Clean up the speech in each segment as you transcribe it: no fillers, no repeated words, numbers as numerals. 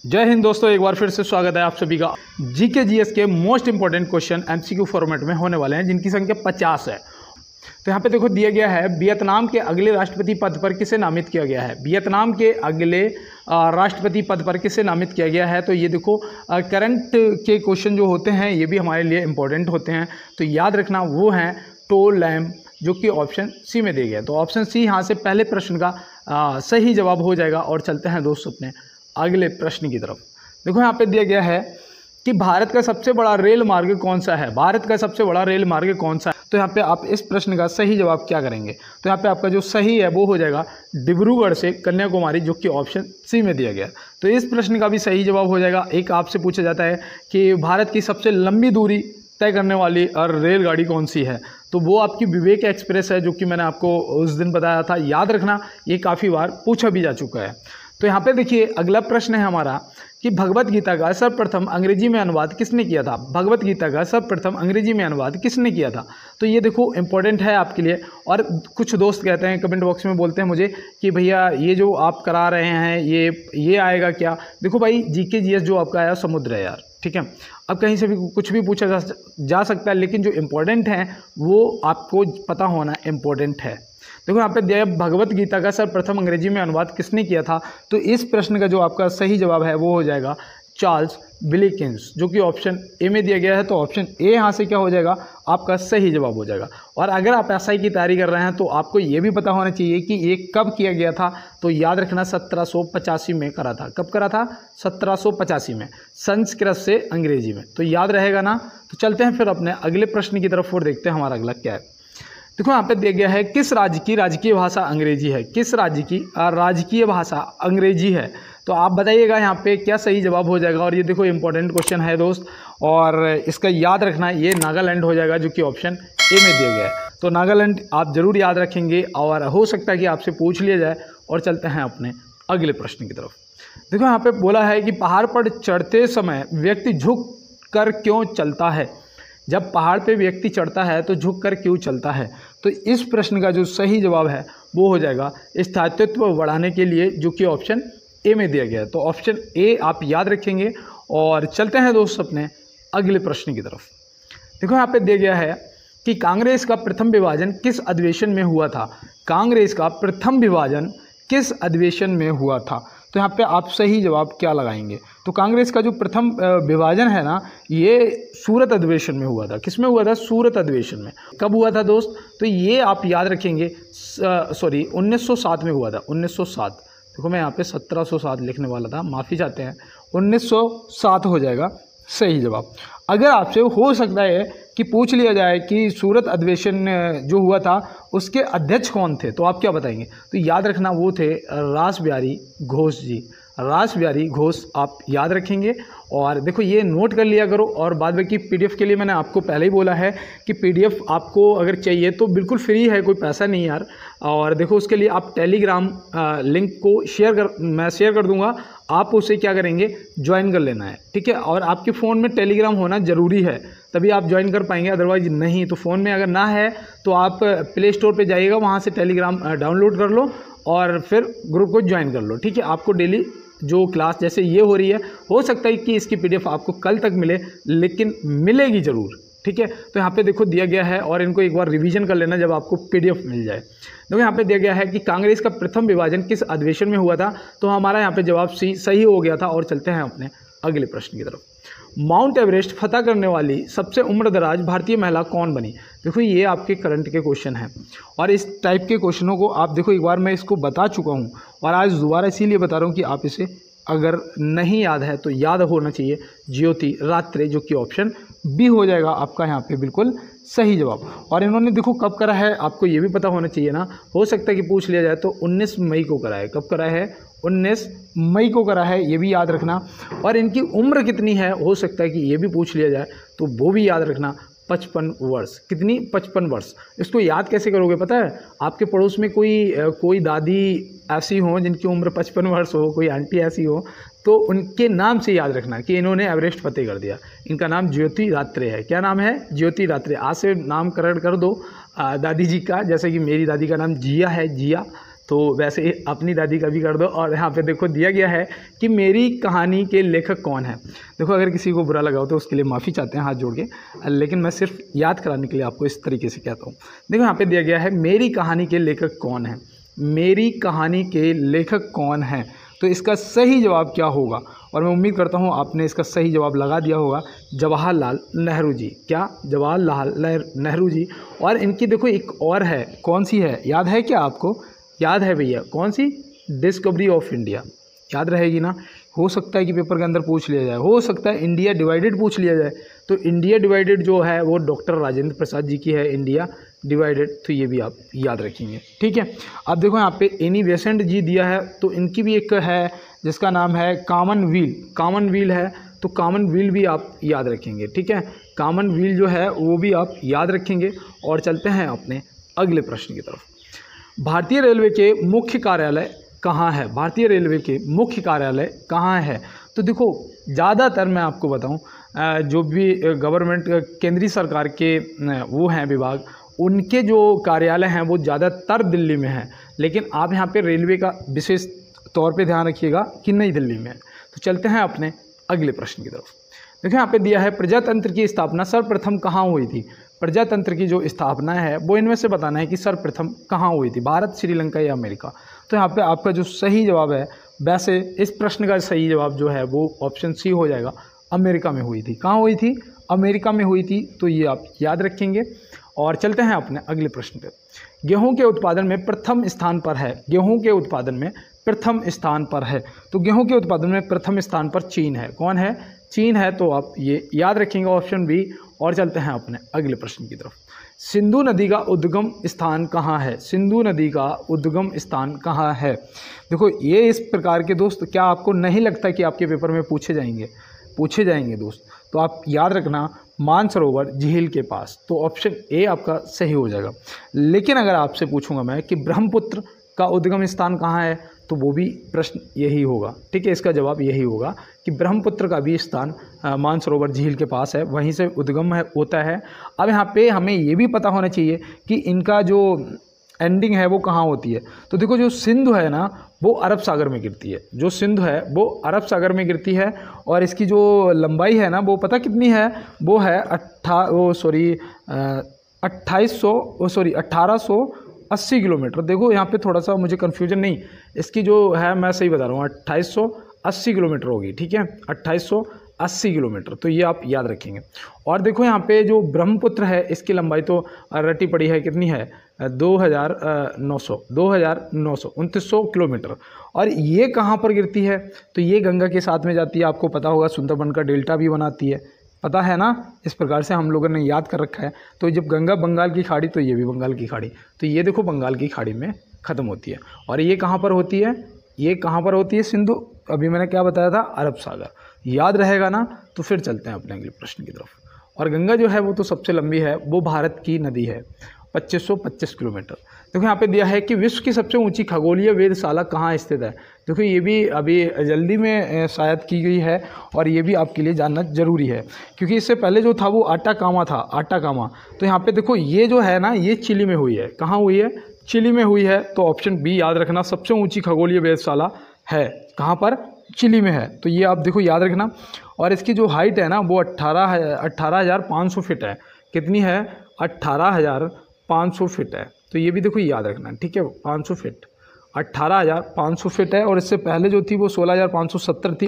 जय हिंद दोस्तों, एक बार फिर से स्वागत है आप सभी का। जीके जीएस के most important question MCQ format में होने वाले हैं, जिनकी संख्या 50 है। तो यहाँ पे देखो दिया गया है, वियतनाम के अगले राष्ट्रपति पद पर किसे नामित किया गया है। वियतनाम के अगले राष्ट्रपति पद पर किसे नामित किया गया है। तो ये देखो करंट के क्वेश्चन जो होते हैं ये भी हमारे लिए इंपॉर्टेंट होते हैं, तो याद रखना वो हैं टो लैम, जो कि ऑप्शन सी में दिया गया। तो ऑप्शन सी यहाँ से पहले प्रश्न का सही जवाब हो जाएगा। और चलते हैं दोस्तों अपने अगले प्रश्न की तरफ। देखो यहाँ पे दिया गया है कि भारत का सबसे बड़ा रेल मार्ग कौन सा है। भारत का सबसे बड़ा रेल मार्ग कौन सा है। तो यहाँ पे आप इस प्रश्न का सही जवाब क्या करेंगे। तो यहाँ पे आपका जो सही है वो हो जाएगा डिब्रूगढ़ से कन्याकुमारी, जो कि ऑप्शन सी में दिया गया। तो इस प्रश्न का भी सही जवाब हो जाएगा। एक आपसे पूछा जाता है कि भारत की सबसे लंबी दूरी तय करने वाली और रेलगाड़ी कौन सी है, तो वो आपकी विवेक एक्सप्रेस है, जो कि मैंने आपको उस दिन बताया था। याद रखना, ये काफ़ी बार पूछा भी जा चुका है। तो यहाँ पे देखिए अगला प्रश्न है हमारा कि भगवत गीता का सर्वप्रथम अंग्रेजी में अनुवाद किसने किया था। भगवत गीता का सर्वप्रथम अंग्रेजी में अनुवाद किसने किया था। तो ये देखो इंपॉर्टेंट है आपके लिए। और कुछ दोस्त कहते हैं कमेंट बॉक्स में, बोलते हैं मुझे कि भैया ये जो आप करा रहे हैं ये आएगा क्या। देखो भाई, जीके जीएस जो आपका आया समुद्र है यार, ठीक है। अब कहीं से भी कुछ भी पूछा जा सकता है, लेकिन जो इम्पोर्टेंट है वो आपको पता होना इम्पोर्टेंट है। देखो यहाँ पे दिया है भगवत गीता का सर्वप्रथम अंग्रेजी में अनुवाद किसने किया था। तो इस प्रश्न का जो आपका सही जवाब है वो हो जाएगा चार्ल्स विल्किंस, जो कि ऑप्शन ए में दिया गया है। तो ऑप्शन ए यहाँ से क्या हो जाएगा, आपका सही जवाब हो जाएगा। और अगर आप एसआई की तैयारी कर रहे हैं तो आपको ये भी पता होना चाहिए कि ये कब किया गया था। तो याद रखना 1785 में करा था। कब करा था? 1785 में, संस्कृत से अंग्रेजी में। तो याद रहेगा ना। तो चलते हैं फिर अपने अगले प्रश्न की तरफ और देखते हैं हमारा अगला क्या है। देखो यहाँ पे दिया गया है किस राज्य की राजकीय भाषा अंग्रेजी है। किस राज्य की राजकीय भाषा अंग्रेजी है। तो आप बताइएगा यहाँ पे क्या सही जवाब हो जाएगा। और ये देखो इंपॉर्टेंट क्वेश्चन है दोस्त, और इसका याद रखना ये नागालैंड हो जाएगा, जो कि ऑप्शन ए में दिया गया है। तो नागालैंड आप जरूर याद रखेंगे, और हो सकता है कि आपसे पूछ लिया जाए। और चलते हैं अपने अगले प्रश्न की तरफ। देखो यहाँ पे बोला है कि पहाड़ पर चढ़ते समय व्यक्ति झुक कर क्यों चलता है। जब पहाड़ पे व्यक्ति चढ़ता है तो झुक कर क्यों चलता है। तो इस प्रश्न का जो सही जवाब है वो हो जाएगा स्थायित्व बढ़ाने के लिए, जो कि ऑप्शन ए में दिया गया है। तो ऑप्शन ए आप याद रखेंगे। और चलते हैं दोस्त अपने अगले प्रश्न की तरफ। देखो यहाँ पे दिया गया है कि कांग्रेस का प्रथम विभाजन किस अधिवेशन में हुआ था। कांग्रेस का प्रथम विभाजन किस अधिवेशन में हुआ था। तो यहाँ पे आप सही जवाब क्या लगाएंगे। तो कांग्रेस का जो प्रथम विभाजन है ना, ये सूरत अधिवेशन में हुआ था। किस में हुआ था? सूरत अधिवेशन में। कब हुआ था दोस्त? तो ये आप याद रखेंगे, 1907 में हुआ था। 1907, देखो मैं यहाँ पे 1707 लिखने वाला था, माफ़ी चाहते हैं। 1907 हो जाएगा सही जवाब। अगर आपसे हो सकता है कि पूछ लिया जाए कि सूरत अधिवेशन जो हुआ था उसके अध्यक्ष कौन थे, तो आप क्या बताएंगे। तो याद रखना वो थे रासबिहारी घोष जी। रासबिहारी घोष आप याद रखेंगे। और देखो ये नोट कर लिया करो। और बाद में की पीडीएफ के लिए मैंने आपको पहले ही बोला है कि पीडीएफ आपको अगर चाहिए तो बिल्कुल फ्री है, कोई पैसा नहीं यार। और देखो उसके लिए आप टेलीग्राम लिंक को मैं शेयर कर दूंगा, आप उसे क्या करेंगे, ज्वाइन कर लेना है, ठीक है। और आपके फ़ोन में टेलीग्राम होना ज़रूरी है, तभी आप ज्वाइन कर पाएंगे, अदरवाइज नहीं। तो फ़ोन में अगर ना है तो आप प्ले स्टोर पे जाइएगा, वहाँ से टेलीग्राम डाउनलोड कर लो और फिर ग्रुप को ज्वाइन कर लो, ठीक है। आपको डेली जो क्लास जैसे ये हो रही है, हो सकता है कि इसकी पीडीएफ आपको कल तक मिले, लेकिन मिलेगी ज़रूर, ठीक है। तो यहाँ पे देखो दिया गया है, और इनको एक बार रिवीजन कर लेना जब आपको पीडीएफ मिल जाए। देखो यहाँ पे दिया गया है कि कांग्रेस का प्रथम विभाजन किस अधिवेशन में हुआ था। तो हमारा यहाँ पे जवाब सही हो गया था। और चलते हैं अपने अगले प्रश्न की तरफ। माउंट एवरेस्ट फतह करने वाली सबसे उम्रदराज भारतीय महिला कौन बनी। देखो ये आपके करंट के क्वेश्चन हैं, और इस टाइप के क्वेश्चनों को आप देखो एक बार मैं इसको बता चुका हूँ, और आज दोबारा इसीलिए बता रहा हूँ कि आप इसे अगर नहीं याद है तो याद होना चाहिए। ज्योति रात्रे, जो कि ऑप्शन बी हो जाएगा आपका यहाँ पे बिल्कुल सही जवाब। और इन्होंने देखो कब करा है, आपको ये भी पता होना चाहिए ना। हो सकता है कि पूछ लिया जाए। तो 19 मई को करा है। कब करा है? 19 मई को करा है, ये भी याद रखना। और इनकी उम्र कितनी है, हो सकता है कि ये भी पूछ लिया जाए, तो वो भी याद रखना। 55 वर्ष। कितनी? 55 वर्ष। इसको याद कैसे करोगे पता है? आपके पड़ोस में कोई दादी ऐसी हो जिनकी उम्र 55 वर्ष हो, कोई आंटी ऐसी हो, तो उनके नाम से याद रखना कि इन्होंने एवरेस्ट फतेह कर दिया। इनका नाम ज्योति रात्रे है। क्या नाम है? ज्योति रात्रे। आज से नामकरण कर दो दादी जी का, जैसे कि मेरी दादी का नाम जिया है, जिया। तो वैसे अपनी दादी का भी कर दो। और यहाँ पे देखो दिया गया है कि मेरी कहानी के लेखक कौन है। देखो अगर किसी को बुरा लगा हो तो उसके लिए माफ़ी चाहते हैं हाथ जोड़ के, लेकिन मैं सिर्फ याद कराने के लिए आपको इस तरीके से कहता हूँ। देखो यहाँ पे दिया गया है मेरी कहानी के लेखक कौन है, मेरी कहानी के लेखक कौन है। तो इसका सही जवाब क्या होगा, और मैं उम्मीद करता हूँ आपने इसका सही जवाब लगा दिया होगा, जवाहरलाल नेहरू जी। क्या, जवाहरलाल नेहरू जी। और इनकी देखो एक और है, कौन सी है, याद है क्या आपको? याद है भैया, कौन सी? Discovery of India. याद रहेगी ना? हो सकता है कि पेपर के अंदर पूछ लिया जाए, हो सकता है इंडिया डिवाइडेड पूछ लिया जाए। तो इंडिया डिवाइडेड जो है वो डॉक्टर राजेंद्र प्रसाद जी की है, इंडिया डिवाइडेड। तो ये भी आप याद रखेंगे, ठीक है। अब देखो यहाँ पे एनी बेसेंट जी दिया है, तो इनकी भी एक है जिसका नाम है कॉमनवेल्थ, कॉमनवेल्थ है, तो कॉमनवेल्थ भी आप याद रखेंगे, ठीक है। कॉमनवेल्थ जो है वो भी आप याद रखेंगे। और चलते हैं अपने अगले प्रश्न की तरफ। भारतीय रेलवे के मुख्य कार्यालय कहाँ है? भारतीय रेलवे के मुख्य कार्यालय कहाँ है? तो देखो ज़्यादातर मैं आपको बताऊं, जो भी गवर्नमेंट केंद्रीय सरकार के वो हैं विभाग, उनके जो कार्यालय हैं वो ज़्यादातर दिल्ली में हैं। लेकिन आप यहाँ पे रेलवे का विशेष तौर पे ध्यान रखिएगा कि नई दिल्ली में है। तो चलते हैं अपने अगले प्रश्न की तरफ। देखिए यहाँ पे दिया है प्रजातंत्र की स्थापना सर्वप्रथम कहाँ हुई थी? प्रजातंत्र की जो स्थापना है वो इनमें से बताना है कि सर्वप्रथम कहाँ हुई थी, भारत, श्रीलंका या अमेरिका। तो यहाँ पे आपका जो सही जवाब है, वैसे इस प्रश्न का सही जवाब जो है वो ऑप्शन सी हो जाएगा, अमेरिका में हुई थी। कहाँ हुई थी? अमेरिका में हुई थी। तो ये आप याद रखेंगे। और चलते हैं अपने अगले प्रश्न पे। गेहूं के उत्पादन में प्रथम स्थान पर है, गेहूं के उत्पादन में प्रथम स्थान पर है। तो गेहूं के उत्पादन में प्रथम स्थान पर चीन है। कौन है? चीन है। तो आप ये याद रखेंगे, ऑप्शन बी। और चलते हैं अपने अगले प्रश्न की तरफ। सिंधु नदी का उद्गम स्थान कहाँ है? सिंधु नदी का उद्गम स्थान कहाँ है? देखो ये इस प्रकार के दोस्त, क्या आपको नहीं लगता कि आपके पेपर में पूछे जाएंगे दोस्त? तो आप याद रखना, मानसरोवर झील के पास। तो ऑप्शन ए आपका सही हो जाएगा। लेकिन अगर आपसे पूछूंगा मैं कि ब्रह्मपुत्र का उद्गम स्थान कहाँ है, तो वो भी प्रश्न यही होगा, ठीक है। इसका जवाब यही होगा कि ब्रह्मपुत्र का भी स्थान मानसरोवर झील के पास है, वहीं से उद्गम होता है। अब यहाँ पे हमें ये भी पता होना चाहिए कि इनका जो एंडिंग है वो कहाँ होती है। तो देखो जो सिंधु है ना वो अरब सागर में गिरती है, जो सिंधु है वो अरब सागर में गिरती है। और इसकी जो लंबाई है ना वो पता कितनी है? वो है 1880 किलोमीटर। देखो यहाँ पे थोड़ा सा मुझे कन्फ्यूजन नहीं, इसकी जो है मैं सही बता रहा हूँ, 2880 किलोमीटर होगी, ठीक है, 2880 किलोमीटर। तो ये आप याद रखेंगे। और देखो यहाँ पे जो ब्रह्मपुत्र है इसकी लंबाई तो रटी पड़ी है, कितनी है? 2900 किलोमीटर। और ये कहाँ पर गिरती है? तो ये गंगा के साथ में जाती है। आपको पता होगा सुंदरबन का डेल्टा भी बनाती है, पता है ना? इस प्रकार से हम लोगों ने याद कर रखा है। तो जब गंगा बंगाल की खाड़ी, तो ये भी बंगाल की खाड़ी। तो ये देखो बंगाल की खाड़ी में ख़त्म होती है। और ये कहाँ पर होती है? ये कहाँ पर होती है? सिंधु, अभी मैंने क्या बताया था? अरब सागर। याद रहेगा ना? तो फिर चलते हैं अपने अगले प्रश्न की तरफ। और गंगा जो है वो तो सबसे लंबी है, वो भारत की नदी है, 2525 किलोमीटर। देखो यहाँ पे दिया है कि विश्व की सबसे ऊंची खगोलीय वेधशाला कहाँ स्थित है। देखो ये भी अभी जल्दी में शायद की गई है, और ये भी आपके लिए जानना जरूरी है, क्योंकि इससे पहले जो था वो आटाकामा था, आटाकामा। तो यहाँ पे देखो ये जो है ना, ये चिली में हुई है। कहाँ हुई है? चिली में हुई है। तो ऑप्शन बी याद रखना, सबसे ऊँची खगोलीय वेधशाला है कहाँ पर? चिली में है। तो ये आप देखो याद रखना। और इसकी जो हाइट है ना वो 18,500 फीट है। कितनी है? 18,500 फीट है। तो ये भी देखो याद रखना, ठीक है, 500 फीट, 18,500 फीट है। और इससे पहले जो थी वो 16,570 थी,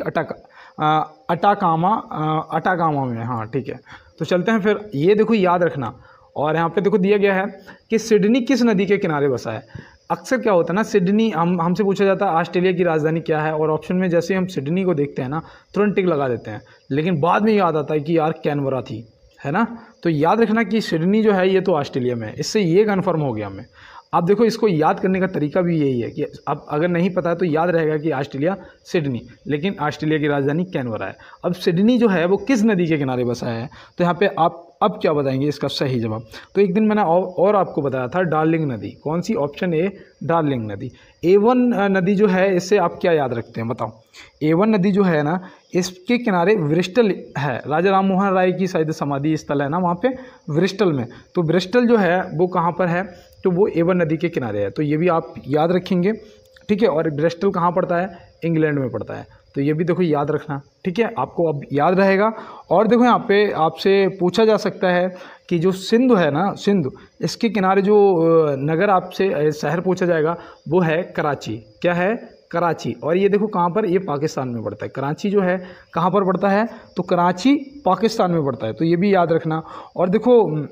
अटाकामा में, हाँ ठीक है। तो चलते हैं फिर, ये देखो याद रखना। और यहाँ पे देखो दिया गया है कि सिडनी किस नदी के किनारे बसा है। अक्सर क्या होता है ना, सिडनी हमसे पूछा जाता है ऑस्ट्रेलिया की राजधानी क्या है, और ऑप्शन में जैसे हम सिडनी को देखते हैं ना तुरंत टिक लगा देते हैं, लेकिन बाद में याद आता है कि यार कैनबरा थी, है ना। तो याद रखना कि सिडनी जो है ये तो ऑस्ट्रेलिया में है, इससे ये कन्फर्म हो गया हमें। अब देखो इसको याद करने का तरीका भी यही है कि अब अगर नहीं पता है तो याद रहेगा कि ऑस्ट्रेलिया सिडनी, लेकिन ऑस्ट्रेलिया की राजधानी कैनबरा है। अब सिडनी जो है वो किस नदी के किनारे बसा है, तो यहाँ पे आप अब क्या बताएंगे इसका सही जवाब। तो एक दिन मैंने और आपको बताया था डार्लिंग नदी, कौन सी, ऑप्शन ए डार्लिंग नदी। एवन नदी जो है इससे आप क्या याद रखते हैं बताओ। एवन नदी जो है ना, इसके किनारे ब्रिस्टल है, राजा राम मोहन राय की शायद समाधि स्थल है ना वहाँ पे ब्रिस्टल में। तो ब्रिस्टल जो है वो कहाँ पर है, तो वो एवन नदी के किनारे है। तो ये भी आप याद रखेंगे, ठीक है। और ब्रिस्टल कहाँ पड़ता है, इंग्लैंड में पड़ता है। तो ये भी देखो याद रखना, ठीक है, आपको अब याद रहेगा। और देखो यहाँ पे आपसे पूछा जा सकता है कि जो सिंधु है ना, सिंधु, इसके किनारे जो नगर आपसे शहर पूछा जाएगा वो है कराची। क्या है, कराची। और ये देखो कहाँ पर, ये पाकिस्तान में पड़ता है। कराची जो है कहाँ पर पड़ता है, तो कराची पाकिस्तान में पड़ता है। तो ये भी याद रखना। और देखो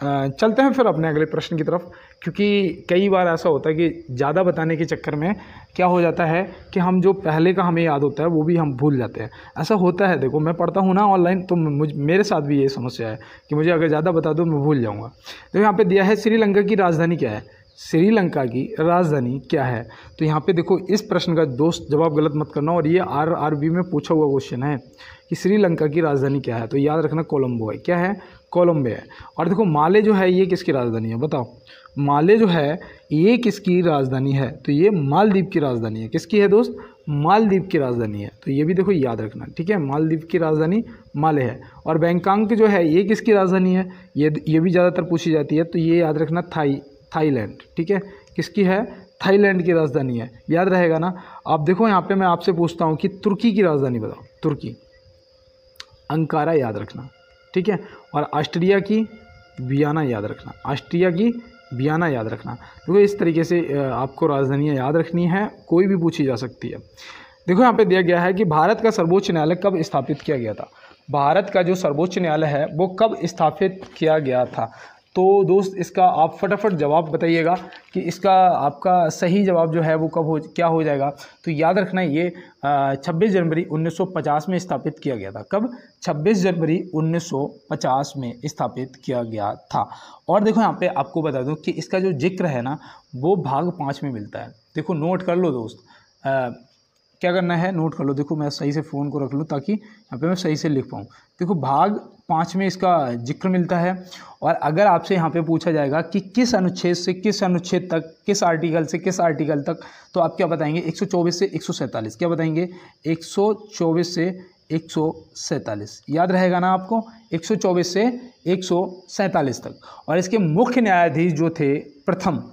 चलते हैं फिर अपने अगले प्रश्न की तरफ, क्योंकि कई बार ऐसा होता है कि ज़्यादा बताने के चक्कर में क्या हो जाता है कि हम जो पहले का हमें याद होता है वो भी हम भूल जाते हैं। ऐसा होता है, देखो मैं पढ़ता हूँ ना ऑनलाइन, तो मेरे साथ भी ये समस्या है कि मुझे अगर ज़्यादा बता दो मैं भूल जाऊँगा। तो यहाँ पे दिया है श्रीलंका की राजधानी क्या है, श्रीलंका की राजधानी क्या है। तो यहाँ पे देखो इस प्रश्न का दोस्त जवाब गलत मत करना, और ये RRB में पूछा हुआ क्वेश्चन है कि श्रीलंका की राजधानी क्या है। तो याद रखना कोलंबो है। क्या है, कोलंबो है। और देखो माले जो है ये किसकी राजधानी है बताओ, माले जो है ये किसकी राजधानी है, तो ये मालदीव की राजधानी है। किसकी है दोस्त, मालदीव की राजधानी है। तो ये भी देखो याद रखना, ठीक है, मालदीव की राजधानी माले है। और बैंकॉक जो है ये किसकी राजधानी है, ये भी ज़्यादातर पूछी जाती है। तो ये याद रखना थाईलैंड, ठीक है, किसकी है, थाईलैंड की राजधानी है, याद रहेगा ना। अब देखो यहाँ पे मैं आपसे पूछता हूँ कि तुर्की की राजधानी बताओ, तुर्की, अंकारा याद रखना, ठीक है। और ऑस्ट्रिया की वियना याद रखना, ऑस्ट्रिया की वियना याद रखना। देखो इस तरीके से आपको राजधानियाँ याद रखनी है, कोई भी पूछी जा सकती है। देखो यहाँ पे दिया गया है कि भारत का सर्वोच्च न्यायालय कब स्थापित किया गया था। भारत का जो सर्वोच्च न्यायालय है वो कब स्थापित किया गया था। तो दोस्त इसका आप फटाफट जवाब बताइएगा कि इसका आपका सही जवाब जो है वो क्या हो जाएगा। तो याद रखना ये 26 जनवरी 1950 में स्थापित किया गया था। कब, 26 जनवरी 1950 में स्थापित किया गया था। और देखो यहाँ पे आपको बता दूं कि इसका जो जिक्र है ना वो भाग 5 में मिलता है। देखो नोट कर लो दोस्त, क्या करना है नोट कर लो। देखो मैं सही से फ़ोन को रख लूँ ताकि यहाँ पे मैं सही से लिख पाऊँ। देखो भाग 5 में इसका जिक्र मिलता है। और अगर आपसे यहाँ पे पूछा जाएगा कि किस अनुच्छेद से किस अनुच्छेद तक, किस आर्टिकल से किस आर्टिकल तक, तो आप क्या बताएंगे, 124 से 147। क्या बताएंगे, 124 से 147। याद रहेगा ना आपको, 124 से 147 तक। और इसके मुख्य न्यायाधीश जो थे प्रथम,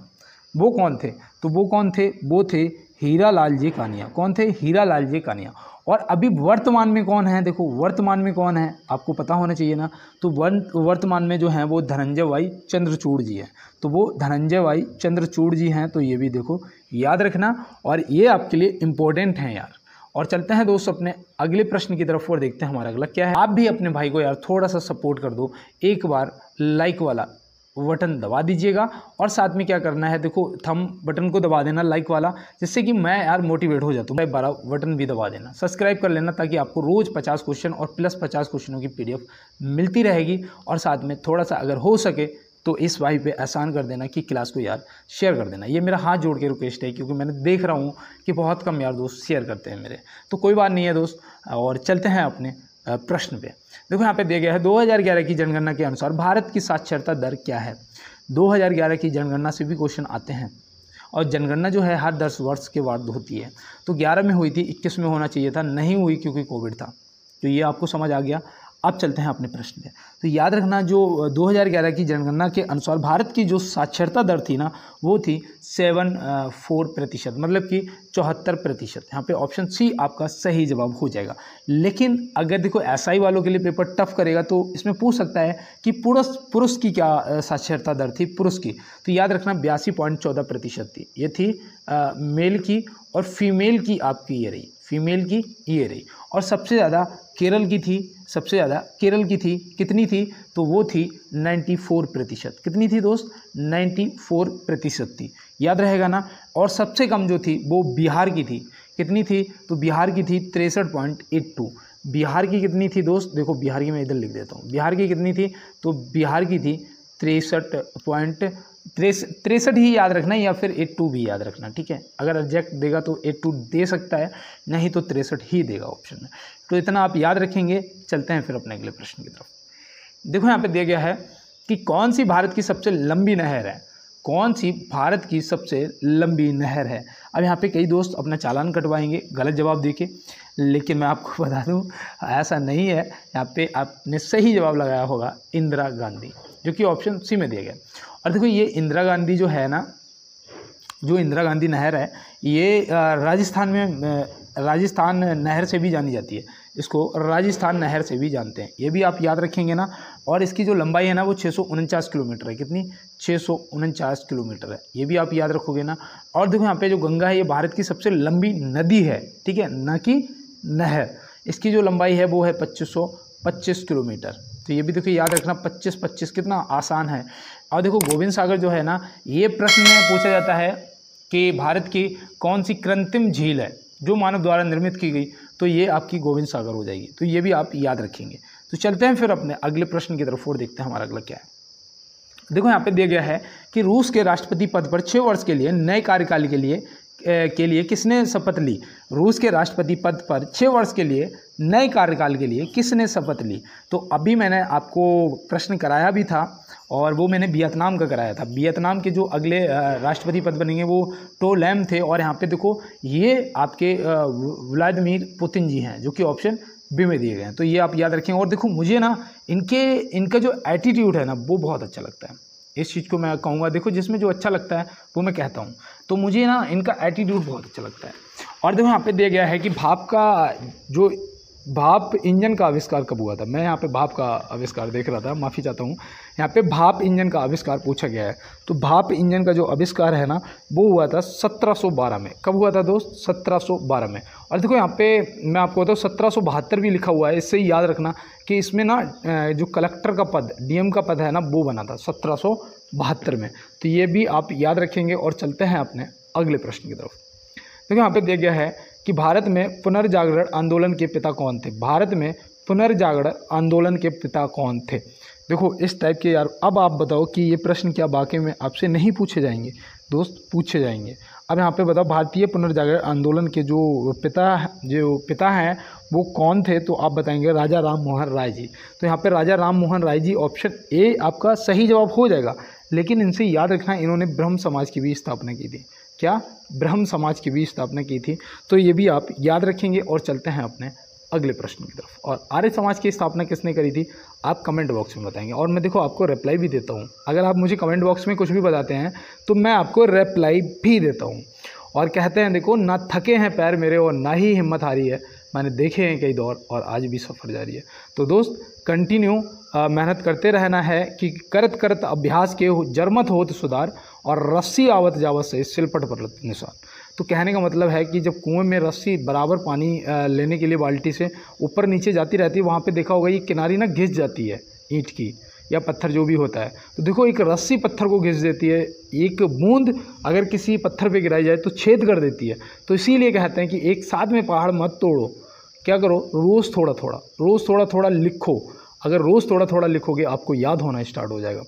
वो कौन थे, तो वो कौन थे, वो थे हीरा लाल जी कानिया। कौन थे, हीरा लाल जी कानिया। और अभी वर्तमान में कौन है, देखो वर्तमान में कौन है आपको पता होना चाहिए ना। तो वर्तमान में जो हैं वो धनंजय भाई चंद्रचूड़ जी हैं। तो वो धनंजय भाई चंद्रचूड़ जी हैं। तो ये भी देखो याद रखना, और ये आपके लिए इम्पोर्टेंट हैं यार। और चलते हैं दोस्त अपने अगले प्रश्न की तरफ और देखते हैं हमारा अगला क्या है। आप भी अपने भाई को यार थोड़ा सा सपोर्ट कर दो, एक बार लाइक वाला बटन दबा दीजिएगा। और साथ में क्या करना है, देखो थंब बटन को दबा देना लाइक वाला, जिससे कि मैं यार मोटिवेट हो जाता हूँ। 12 बटन भी दबा देना, सब्सक्राइब कर लेना, ताकि आपको रोज़ 50 क्वेश्चन और प्लस 50 क्वेश्चनों की PDF मिलती रहेगी। और साथ में थोड़ा सा अगर हो सके तो इस भाई पे एहसान कर देना कि क्लास को यार शेयर कर देना। ये मेरा हाथ जोड़ के रिक्वेस्ट है, क्योंकि मैंने देख रहा हूँ कि बहुत कम यार दोस्त शेयर करते हैं मेरे। तो कोई बात नहीं है दोस्त, और चलते हैं अपने प्रश्न पे। देखो यहाँ पे दिया गया है 2011 की जनगणना के अनुसार भारत की साक्षरता दर क्या है। 2011 की जनगणना से भी क्वेश्चन आते हैं, और जनगणना जो है हर 10 वर्ष के बाद होती है। तो 11 में हुई थी, 21 में होना चाहिए था, नहीं हुई क्योंकि कोविड था। तो ये आपको समझ आ गया। अब चलते हैं अपने प्रश्न पे। तो याद रखना जो 2011 की जनगणना के अनुसार भारत की जो साक्षरता दर थी ना वो थी 74%, मतलब कि 74%। यहाँ पे ऑप्शन सी आपका सही जवाब हो जाएगा। लेकिन अगर देखो SI वालों के लिए पेपर टफ करेगा तो इसमें पूछ सकता है कि पुरुष की क्या साक्षरता दर थी, पुरुष की। तो याद रखना 82.14% थी। ये थी मेल की, और फीमेल की आपकी ये रही, फीमेल की ये रही। और सबसे ज़्यादा केरल की थी, सबसे ज़्यादा केरल की थी, कितनी थी, तो वो थी 94%। कितनी थी दोस्त, 94% थी, याद रहेगा ना। और सबसे कम जो थी वो बिहार की थी, कितनी थी, तो बिहार की थी 63.82। बिहार की कितनी थी दोस्त, देखो बिहार की मैं इधर लिख देता हूँ, बिहार की कितनी थी, तो बिहार की थी 63 ही याद रखना, या फिर 82 भी याद रखना, ठीक है। अगर एग्जैक्ट देगा तो 82 दे सकता है, नहीं तो 63 ही देगा ऑप्शन में। तो इतना आप याद रखेंगे। चलते हैं फिर अपने अगले प्रश्न की तरफ। देखो यहाँ पे दिया गया है कि कौन सी भारत की सबसे लंबी नहर है, कौन सी भारत की सबसे लंबी नहर है। अब यहाँ पे कई दोस्त अपना चालान कटवाएंगे गलत जवाब देके, लेकिन मैं आपको बता दूँ ऐसा नहीं है। यहाँ पे आपने सही जवाब लगाया होगा इंदिरा गांधी, जो कि ऑप्शन सी में दिया गया। और देखो ये इंदिरा गांधी जो है ना, जो इंदिरा गांधी नहर है, ये राजस्थान नहर से भी जानी जाती है, इसको राजस्थान नहर से भी जानते हैं, ये भी आप याद रखेंगे ना। और इसकी जो लंबाई है ना वो 649 किलोमीटर है। कितनी? 649 किलोमीटर है, ये भी आप याद रखोगे ना। और देखो यहाँ पे जो गंगा है ये भारत की सबसे लंबी नदी है, ठीक है, न कि नहर। इसकी जो लंबाई है वो है 2525 किलोमीटर। तो ये भी देखो याद रखना, 25 कितना आसान है। और देखो गोविंद सागर जो है ना, ये प्रश्न में पूछा जाता है कि भारत की कौन सी कृत्रिम झील है जो मानव द्वारा निर्मित की गई, तो ये आपकी गोविंद सागर हो जाएगी। तो ये भी आप याद रखेंगे। तो चलते हैं फिर अपने अगले प्रश्न की तरफ और देखते हैं हमारा अगला क्या है। देखो यहाँ पे दिया गया है कि रूस के राष्ट्रपति पद पर 6 वर्ष के लिए नए कार्यकाल के लिए किसने शपथ ली। रूस के राष्ट्रपति पद पर 6 वर्ष के लिए नए कार्यकाल के लिए किसने शपथ ली। तो अभी मैंने आपको प्रश्न कराया भी था, और वो मैंने वियतनाम का कराया था। वियतनाम के जो अगले राष्ट्रपति पद बनेंगे वो टो लैम थे। और यहाँ पे देखो ये आपके व्लादिमीर पुतिन जी हैं, जो कि ऑप्शन बी में दिए गए हैं। तो ये आप याद रखेंगे। और देखो मुझे ना इनका जो एटीट्यूड है ना वो बहुत अच्छा लगता है। इस चीज़ को मैं कहूँगा, देखो जिसमें जो अच्छा लगता है वो मैं कहता हूँ। तो मुझे ना इनका एटीट्यूड बहुत अच्छा लगता है। और देखो यहाँ पे दिया गया है कि भाप इंजन का आविष्कार कब हुआ था। मैं यहाँ पे भाप का आविष्कार देख रहा था, माफ़ी चाहता हूँ। यहाँ पे भाप इंजन का आविष्कार पूछा गया है। तो भाप इंजन का जो आविष्कार है ना वो हुआ था 1712 में। कब हुआ था दोस्त? 1712 में। और देखो यहाँ पे मैं आपको बताऊँ 1772 भी लिखा हुआ है। इससे याद रखना कि इसमें ना जो कलेक्टर का पद, डीएम का पद है ना, वो बना था 1772 में। तो ये भी आप याद रखेंगे। और चलते हैं अपने अगले प्रश्न की तरफ। देखो यहाँ पे दिया गया है कि भारत में पुनर्जागरण आंदोलन के पिता कौन थे। भारत में पुनर्जागरण आंदोलन के पिता कौन थे। देखो इस टाइप के यार, अब आप बताओ कि ये प्रश्न क्या वाकई में आपसे नहीं पूछे जाएंगे दोस्त, पूछे जाएंगे। अब यहाँ पे बताओ भारतीय पुनर्जागरण आंदोलन के जो पिता हैं वो कौन थे। तो आप बताएंगे राजा राम मोहन राय जी। तो यहाँ पे राजा राम मोहन राय जी ऑप्शन ए आपका सही जवाब हो जाएगा। लेकिन इनसे याद रखना, इन्होंने ब्रह्म समाज की भी स्थापना की थी। क्या? ब्रह्म समाज की भी स्थापना की थी। तो ये भी आप याद रखेंगे। और चलते हैं अपने अगले प्रश्न की तरफ। और आर्य समाज की स्थापना किसने करी थी, आप कमेंट बॉक्स में बताएंगे। और मैं देखो आपको रिप्लाई भी देता हूँ। अगर आप मुझे कमेंट बॉक्स में कुछ भी बताते हैं तो मैं आपको रिप्लाई भी देता हूँ। और कहते हैं देखो, ना थके हैं पैर मेरे और ना ही हिम्मत हारी है, मैंने देखे हैं कई दौर और आज भी सफ़र जारी है। तो दोस्त कंटिन्यू मेहनत करते रहना है कि करत करत अभ्यास के जरमत होत सुधार और रस्सी आवत जावत से सिलपट पर निशान। तो कहने का मतलब है कि जब कुएं में रस्सी बराबर पानी लेने के लिए बाल्टी से ऊपर नीचे जाती रहती है, वहाँ पे देखा होगा ये किनारी ना घिस जाती है, ईंट की या पत्थर जो भी होता है। तो देखो एक रस्सी पत्थर को घिस देती है, एक बूंद अगर किसी पत्थर पे गिराई जाए तो छेद कर देती है। तो इसीलिए कहते हैं कि एक साथ में पहाड़ मत तोड़ो, क्या करो, रोज़ थोड़ा थोड़ा लिखो। अगर रोज़ थोड़ा थोड़ा लिखोगे आपको याद होना स्टार्ट हो जाएगा।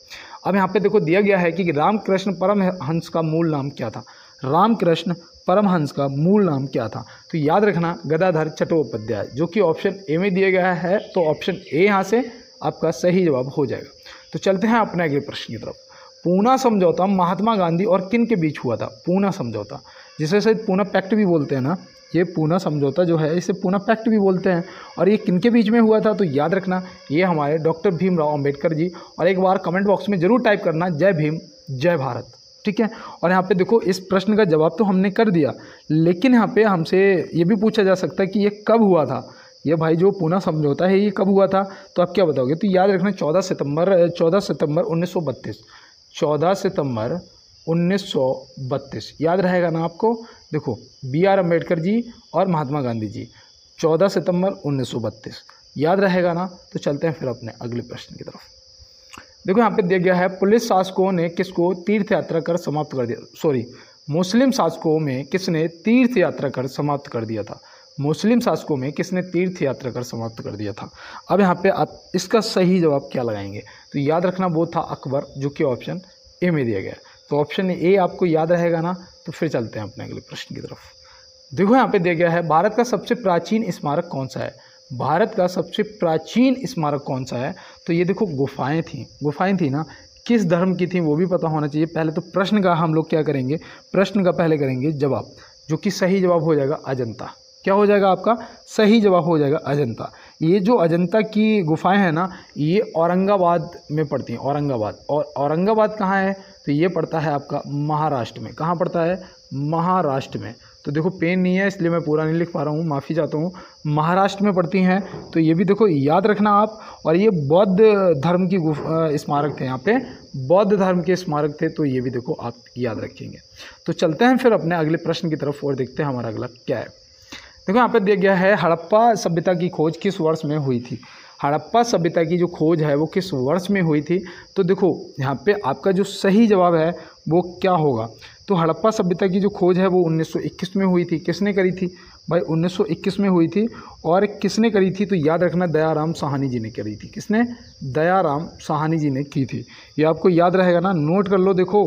अब यहाँ पे देखो दिया गया है कि रामकृष्ण परमहंस का मूल नाम क्या था। रामकृष्ण परमहंस का मूल नाम क्या था। तो याद रखना गदाधर चट्टोपाध्याय, जो कि ऑप्शन ए में दिया गया है। तो ऑप्शन ए यहाँ से आपका सही जवाब हो जाएगा। तो चलते हैं अपने अगले प्रश्न की तरफ। पूना समझौता महात्मा गांधी और किन के बीच हुआ था। पूना समझौता, जिसे शायद पूना पैक्ट भी बोलते हैं ना, ये पूना समझौता जो है इसे पूना पैक्ट भी बोलते हैं। और ये किन के बीच में हुआ था। तो याद रखना ये हमारे डॉक्टर भीमराव अंबेडकर जी। और एक बार कमेंट बॉक्स में ज़रूर टाइप करना जय भीम जय भारत, ठीक है। और यहाँ पे देखो इस प्रश्न का जवाब तो हमने कर दिया, लेकिन यहाँ पे हमसे ये भी पूछा जा सकता है कि ये कब हुआ था। ये भाई जो पूना समझौता है ये कब हुआ था, तो आप क्या बताओगे। तो याद रखना 14 सितंबर 1932। 14 सितंबर 1932 याद रहेगा ना आपको। देखो BR अम्बेडकर जी और महात्मा गांधी जी, 14 सितंबर 1932 याद रहेगा ना। तो चलते हैं फिर अपने अगले प्रश्न की तरफ। देखो यहाँ पे दिया गया है, पुलिस शासकों ने किसको तीर्थ यात्रा कर समाप्त कर दिया। मुस्लिम शासकों में किसने तीर्थ यात्रा कर समाप्त कर दिया था। मुस्लिम शासकों में किसने तीर्थ यात्रा कर समाप्त कर दिया था। अब यहाँ पे आप इसका सही जवाब क्या लगाएंगे। तो याद रखना वो था अकबर, जो कि ऑप्शन ए में दिया गया। तो ऑप्शन ए आपको याद रहेगा ना। तो फिर चलते हैं अपने अगले प्रश्न की तरफ। देखो यहाँ पे दिया गया है, भारत का सबसे प्राचीन स्मारक कौन सा है। भारत का सबसे प्राचीन स्मारक कौन सा है? तो ये देखो गुफाएं थी ना, किस धर्म की थी वो भी पता होना चाहिए। पहले तो प्रश्न का हम लोग क्या करेंगे, प्रश्न का पहले करेंगे जवाब, जो कि सही जवाब हो जाएगा अजंता। क्या हो जाएगा आपका सही जवाब हो जाएगा अजंता। ये जो अजंता की गुफाएं हैं ना, ये औरंगाबाद में पड़ती हैं, औरंगाबाद। और औरंगाबाद कहाँ है? तो ये पड़ता है आपका महाराष्ट्र में। कहाँ पड़ता है? महाराष्ट्र में। तो देखो पेन नहीं है इसलिए मैं पूरा नहीं लिख पा रहा हूँ, माफ़ी चाहता हूँ। महाराष्ट्र में पड़ती हैं, तो ये भी देखो याद रखना आप। और ये बौद्ध धर्म की स्मारक थे, यहाँ पे बौद्ध धर्म के स्मारक थे, तो ये भी देखो आप याद रखेंगे। तो चलते हैं फिर अपने अगले प्रश्न की तरफ और देखते हैं हमारा अगला क्या है। देखो यहाँ पे दिया गया है, हड़प्पा सभ्यता की खोज किस वर्ष में हुई थी? हड़प्पा सभ्यता की जो खोज है वो किस वर्ष में हुई थी? तो देखो यहाँ पे आपका जो सही जवाब है वो क्या होगा? तो हड़प्पा सभ्यता की जो खोज है वो 1921 में हुई थी। किसने करी थी भाई? 1921 में हुई थी। और किसने करी थी? तो याद रखना, दयाराम साहनी जी ने करी थी। किसने? दयाराम साहनी जी ने की थी। ये आपको याद रहेगा ना, नोट कर लो। देखो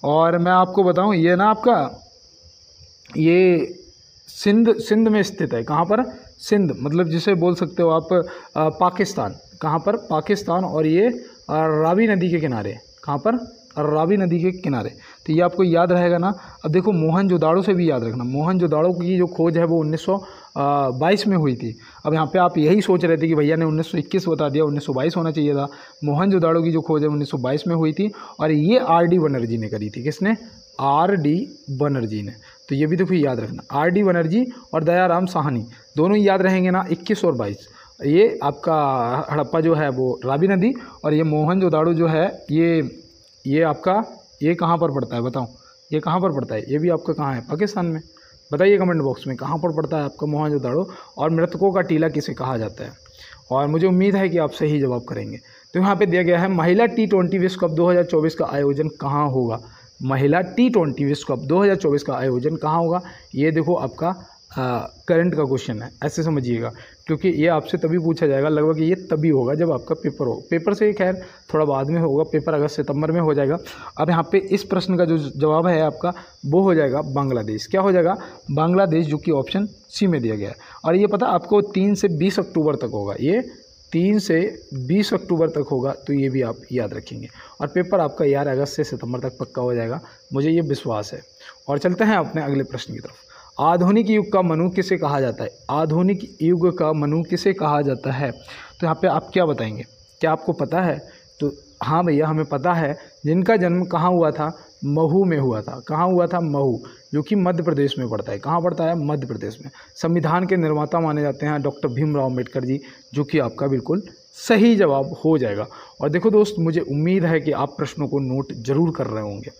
और मैं आपको बताऊं, ये ना आपका ये सिंध में स्थित है। कहाँ पर? सिंध, मतलब जिसे बोल सकते हो आप पाकिस्तान। कहाँ पर? पाकिस्तान। और ये रावी नदी के किनारे। कहाँ पर? रावी नदी के किनारे। तो ये आपको याद रहेगा ना। अब देखो मोहनजोदाड़ो से भी याद रखना, मोहनजोदाड़ो की जो खोज है वो 1922 में हुई थी। अब यहाँ पे आप यही सोच रहे थे कि भैया ने 1921 बता दिया, 1922 होना चाहिए था। मोहनजोदाड़ो की जो खोज है 1922 में हुई थी और ये R.D. बनर्जी ने करी थी। किसने? R.D. बनर्जी ने। तो ये भी देखो याद रखना, R.D. बनर्जी और दयाराम साहनी दोनों ही याद रहेंगे ना, 21 और 22। ये आपका हड़प्पा जो है वो रावी नदी, और ये मोहनजोदाड़ो जो है ये आपका ये कहाँ पर पड़ता है बताओ? ये कहाँ पर पड़ता है? ये भी आपका कहाँ है? पाकिस्तान में। बताइए कमेंट बॉक्स में कहाँ पर पड़ता है आपका मोहनजोदाड़ो, और मृतकों का टीला किसे कहा जाता है? और मुझे उम्मीद है कि आप सही जवाब करेंगे। तो यहाँ पे दिया गया है, महिला T20 विश्व कप 2024 का आयोजन कहाँ होगा? महिला T20 विश्व कप 2024 का आयोजन कहाँ होगा? ये देखो आपका करंट का क्वेश्चन है, ऐसे समझिएगा, क्योंकि ये आपसे तभी पूछा जाएगा, लगभग ये तभी होगा जब आपका पेपर हो। पेपर से खैर थोड़ा बाद में होगा, पेपर अगस्त सितंबर में हो जाएगा। अब यहाँ पे इस प्रश्न का जो जवाब है आपका वो हो जाएगा बांग्लादेश। क्या हो जाएगा? बांग्लादेश, जो कि ऑप्शन सी में दिया गया है। और ये पता आपको 3 से 20 अक्टूबर तक होगा, ये 3 से 20 अक्टूबर तक होगा, तो ये भी आप याद रखेंगे। और पेपर आपका यार अगस्त से सितंबर तक पक्का हो जाएगा, मुझे ये विश्वास है। और चलते हैं अपने अगले प्रश्न की तरफ। आधुनिक युग का मनु किसे कहा जाता है? आधुनिक युग का मनु किसे कहा जाता है? तो यहाँ पे आप क्या बताएंगे? क्या आपको पता है? तो हाँ भैया हमें पता है। जिनका जन्म कहाँ हुआ था? महू में हुआ था। कहाँ हुआ था? महू, जो कि मध्य प्रदेश में पड़ता है। कहाँ पड़ता है? मध्य प्रदेश में। संविधान के निर्माता माने जाते हैं डॉक्टर भीमराव अम्बेडकर जी, जो कि आपका बिल्कुल सही जवाब हो जाएगा। और देखो दोस्त, मुझे उम्मीद है कि आप प्रश्नों को नोट जरूर कर रहे होंगे।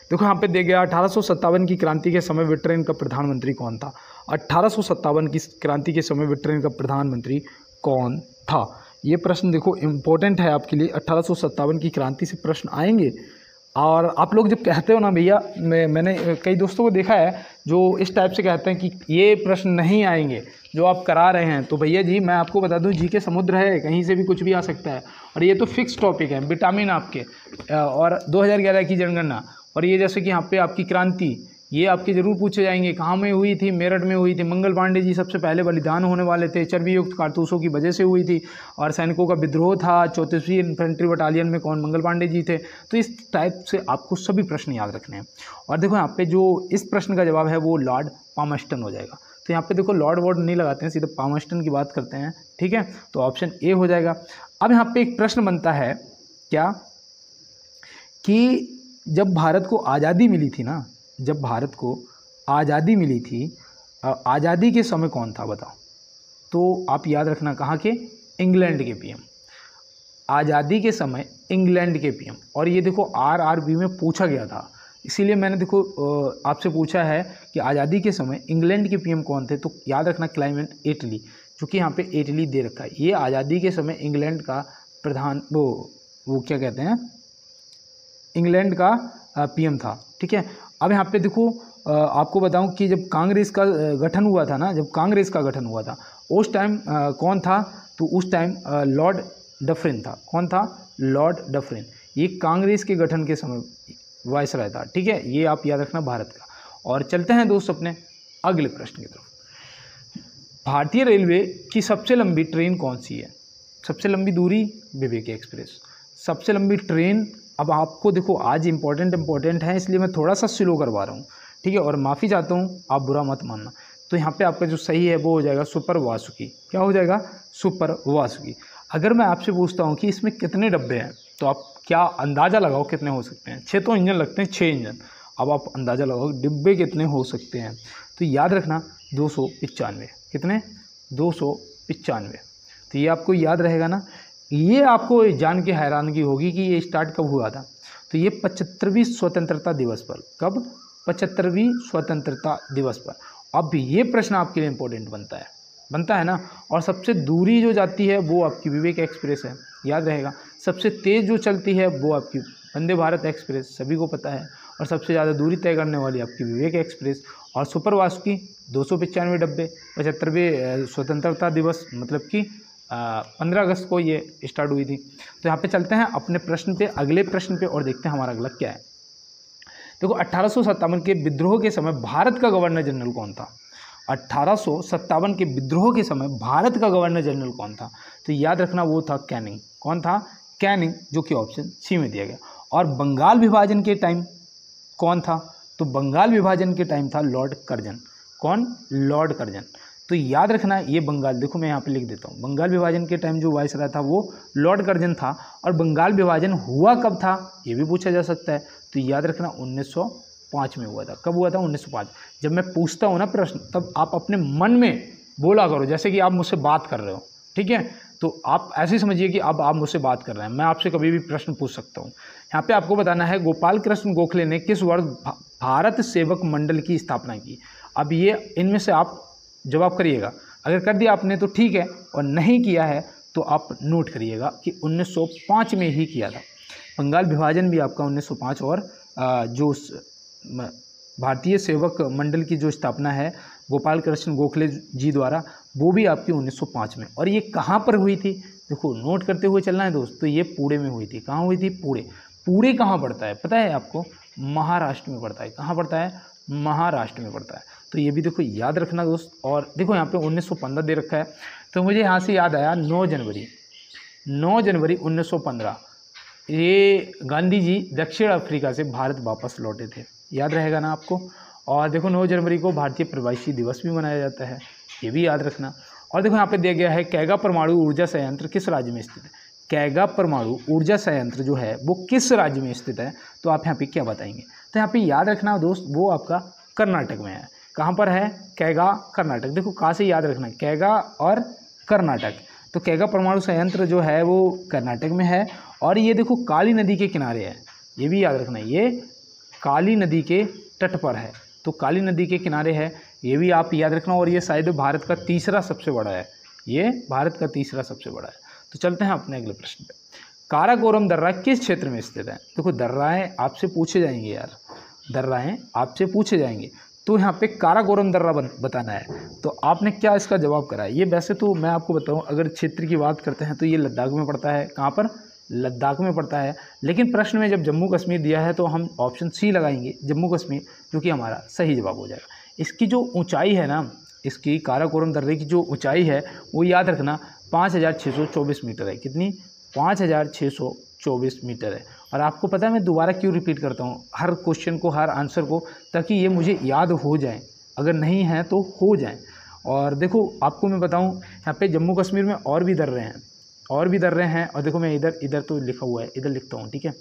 देखो यहाँ पे दिया गया 1857 की क्रांति के समय ब्रिटेन का प्रधानमंत्री कौन था? 1857 की क्रांति के समय ब्रिटेन का प्रधानमंत्री कौन था? ये प्रश्न देखो इम्पोर्टेंट है आपके लिए। 1857 की क्रांति से प्रश्न आएंगे। और आप लोग जब कहते हो ना भैया, मैंने कई दोस्तों को देखा है जो इस टाइप से कहते हैं कि ये प्रश्न नहीं आएंगे जो आप करा रहे हैं, तो भैया जी मैं आपको बता दूं, जी के समुद्र है, कहीं से भी कुछ भी आ सकता है। और ये तो फिक्स टॉपिक है, विटामिन आपके, और 2011 की जनगणना, और ये जैसे कि यहाँ पे आपकी क्रांति, ये आपके जरूर पूछे जाएंगे। कहाँ में हुई थी? मेरठ में हुई थी। मंगल पांडे जी सबसे पहले बलिदान होने वाले थे, चर्बी युक्त कारतूसों की वजह से हुई थी। और सैनिकों का विद्रोह था, 34वीं इन्फेंट्री बटालियन में कौन? मंगल पांडे जी थे। तो इस टाइप से आपको सभी प्रश्न याद रखने हैं। और देखो यहाँ पे जो इस प्रश्न का जवाब है वो लॉर्ड पामस्टन हो जाएगा। तो यहाँ पे देखो लॉर्ड वर्ड नहीं लगाते हैं, सीधे पामस्टन की बात करते हैं, ठीक है। तो ऑप्शन ए हो जाएगा। अब यहाँ पे एक प्रश्न बनता है क्या, कि जब भारत को आज़ादी मिली थी ना, जब भारत को आज़ादी मिली थी, आज़ादी के समय कौन था बताओ? तो आप याद रखना, कहाँ के? इंग्लैंड के पीएम। आज़ादी के समय इंग्लैंड के पीएम। और ये देखो RRB में पूछा गया था, इसीलिए मैंने देखो आपसे पूछा है कि आज़ादी के समय इंग्लैंड के पीएम कौन थे। तो याद रखना क्लाइमेट इटली, क्योंकि यहाँ पे इटली दे रखा है। ये आज़ादी के समय इंग्लैंड का प्रधान वो क्या कहते हैं, इंग्लैंड का पीएम था, ठीक है। अब यहाँ पे देखो आपको बताऊं कि जब कांग्रेस का गठन हुआ था ना, जब कांग्रेस का गठन हुआ था उस टाइम कौन था? तो उस टाइम लॉर्ड डफरिन था। कौन था? Lord Dufferin. ये कांग्रेस के गठन के समय वायसराय था, ठीक है। ये आप याद रखना भारत का। और चलते हैं दोस्त अपने अगले प्रश्न की तरफ। भारतीय रेलवे की सबसे लंबी ट्रेन कौन सी है? सबसे लंबी दूरी विवेक एक्सप्रेस। सबसे लंबी ट्रेन, अब आपको देखो आज इंपॉर्टेंट है इसलिए मैं थोड़ा सा स्लो करवा रहा हूँ, ठीक है, और माफ़ी चाहता हूँ, आप बुरा मत मानना। तो यहाँ पे आपका जो सही है वो हो जाएगा सुपर वासुकी। क्या हो जाएगा? सुपर वासुकी। अगर मैं आपसे पूछता हूँ कि इसमें कितने डब्बे हैं तो आप क्या अंदाज़ा लगाओ कितने हो सकते हैं? 6 तो इंजन लगते हैं, 6 इंजन। अब आप अंदाज़ा लगाओ डिब्बे कितने हो सकते हैं। तो याद रखना 295। कितने? 295। तो ये आपको याद रहेगा ना। ये आपको जान के हैरानगी होगी कि ये स्टार्ट कब हुआ था। तो ये 75वीं स्वतंत्रता दिवस पर। कब? 75वीं स्वतंत्रता दिवस पर। अब ये प्रश्न आपके लिए इंपॉर्टेंट बनता है ना। और सबसे दूरी जो जाती है वो आपकी विवेक एक्सप्रेस है, याद रहेगा। सबसे तेज़ जो चलती है वो आपकी वंदे भारत एक्सप्रेस, सभी को पता है। और सबसे ज़्यादा दूरी तय करने वाली आपकी विवेक एक्सप्रेस। और सुपर वासुकी 295 डब्बे। 75वें स्वतंत्रता दिवस मतलब कि 15 अगस्त को ये स्टार्ट हुई थी। तो यहाँ पे चलते हैं अपने प्रश्न पे, अगले प्रश्न पे, और देखते हैं हमारा अगला क्या है। देखो 1857 के विद्रोह के समय भारत का गवर्नर जनरल कौन था? 1857 के विद्रोह के समय भारत का गवर्नर जनरल कौन था? तो याद रखना वो था कैनिंग। कौन था? कैनिंग, जो कि ऑप्शन सी में दिया गया। और बंगाल विभाजन के टाइम कौन था? तो बंगाल विभाजन के टाइम था लॉर्ड कर्जन। कौन? Lord Curzon. तो याद रखना ये बंगाल, देखो मैं यहाँ पे लिख देता हूँ, बंगाल विभाजन के टाइम जो वायसराय था वो लॉर्ड कर्जन था। और बंगाल विभाजन हुआ कब था ये भी पूछा जा सकता है। तो याद रखना 1905 में हुआ था। कब हुआ था? 1905। जब मैं पूछता हूँ ना प्रश्न, तब आप अपने मन में बोला करो, जैसे कि आप मुझसे बात कर रहे हो, ठीक है। तो आप ऐसे समझिए कि अब आप मुझसे बात कर रहे हैं, मैं आपसे कभी भी प्रश्न पूछ सकता हूँ। यहाँ पे आपको बताना है गोपाल कृष्ण गोखले ने किस वर्ष भारत सेवक मंडल की स्थापना की? अब ये इनमें से आप जवाब करिएगा। अगर कर दिया आपने तो ठीक है, और नहीं किया है तो आप नोट करिएगा कि 1905 में ही किया था। बंगाल विभाजन भी आपका 1905, और जो भारतीय सेवक मंडल की जो स्थापना है गोपाल कृष्ण गोखले जी द्वारा, वो भी आपकी 1905 में। और ये कहाँ पर हुई थी? देखो नोट करते हुए चलना है दोस्त। तो ये पुणे में हुई थी। कहाँ हुई थी? पुणे। पुणे कहाँ पड़ता है पता है आपको? महाराष्ट्र में पड़ता है। कहाँ पड़ता है? महाराष्ट्र में पड़ता है। तो ये भी देखो याद रखना दोस्त। और देखो यहाँ पे 1915 दे रखा है, तो मुझे यहाँ से याद आया 9 जनवरी 1915 ये गांधी जी दक्षिण अफ्रीका से भारत वापस लौटे थे, याद रहेगा ना आपको। और देखो 9 जनवरी को भारतीय प्रवासी दिवस भी मनाया जाता है, ये भी याद रखना। और देखो यहाँ पे दिया गया है कैगा परमाणु ऊर्जा संयंत्र किस राज्य में स्थित है? कैगा परमाणु ऊर्जा संयंत्र जो है वो किस राज्य में स्थित है? तो आप यहाँ पे क्या बताएंगे? तो यहाँ पे याद रखना दोस्त, वो आपका कर्नाटक में है। कहाँ पर है? कैगा, कर्नाटक। देखो कहाँ से याद रखना, कैगा और कर्नाटक। तो कैगा परमाणु संयंत्र जो है वो कर्नाटक में है। और ये देखो काली नदी के किनारे है, ये भी याद रखना, ये काली नदी के तट पर है। तो काली नदी के किनारे है, ये भी आप याद रखना। और ये शायद भारत का तीसरा सबसे बड़ा है, ये भारत का तीसरा सबसे बड़ा है। तो चलते हैं अपने अगले प्रश्न पे। काराकोरम दर्रा किस क्षेत्र में स्थित है? देखो दर्राएं आपसे पूछे जाएंगे यार, दर्राएं आपसे पूछे जाएंगे। तो यहाँ पे काराकोरम दर्रा बताना है। तो आपने क्या इसका जवाब करा है? ये वैसे तो मैं आपको बताऊँ, अगर क्षेत्र की बात करते हैं तो ये लद्दाख में पड़ता है। कहाँ पर? लद्दाख में पड़ता है। लेकिन प्रश्न में जब जम्मू कश्मीर दिया है तो हम ऑप्शन सी लगाएंगे, जम्मू कश्मीर, जो कि हमारा सही जवाब हो जाएगा। इसकी जो ऊंचाई है ना, इसकी काराकोरम दर्रे की जो ऊंचाई है वो याद रखना 5624 मीटर है। कितनी? 5624 मीटर है। और आपको पता है मैं दोबारा क्यों रिपीट करता हूँ हर क्वेश्चन को, हर आंसर को, ताकि ये मुझे याद हो जाए, अगर नहीं है तो हो जाए। और देखो आपको मैं बताऊँ, यहाँ पे जम्मू कश्मीर में और भी दर्रे हैं, और भी दर्रे हैं। और देखो मैं इधर तो लिखा हुआ है, इधर लिखता हूँ, ठीक है।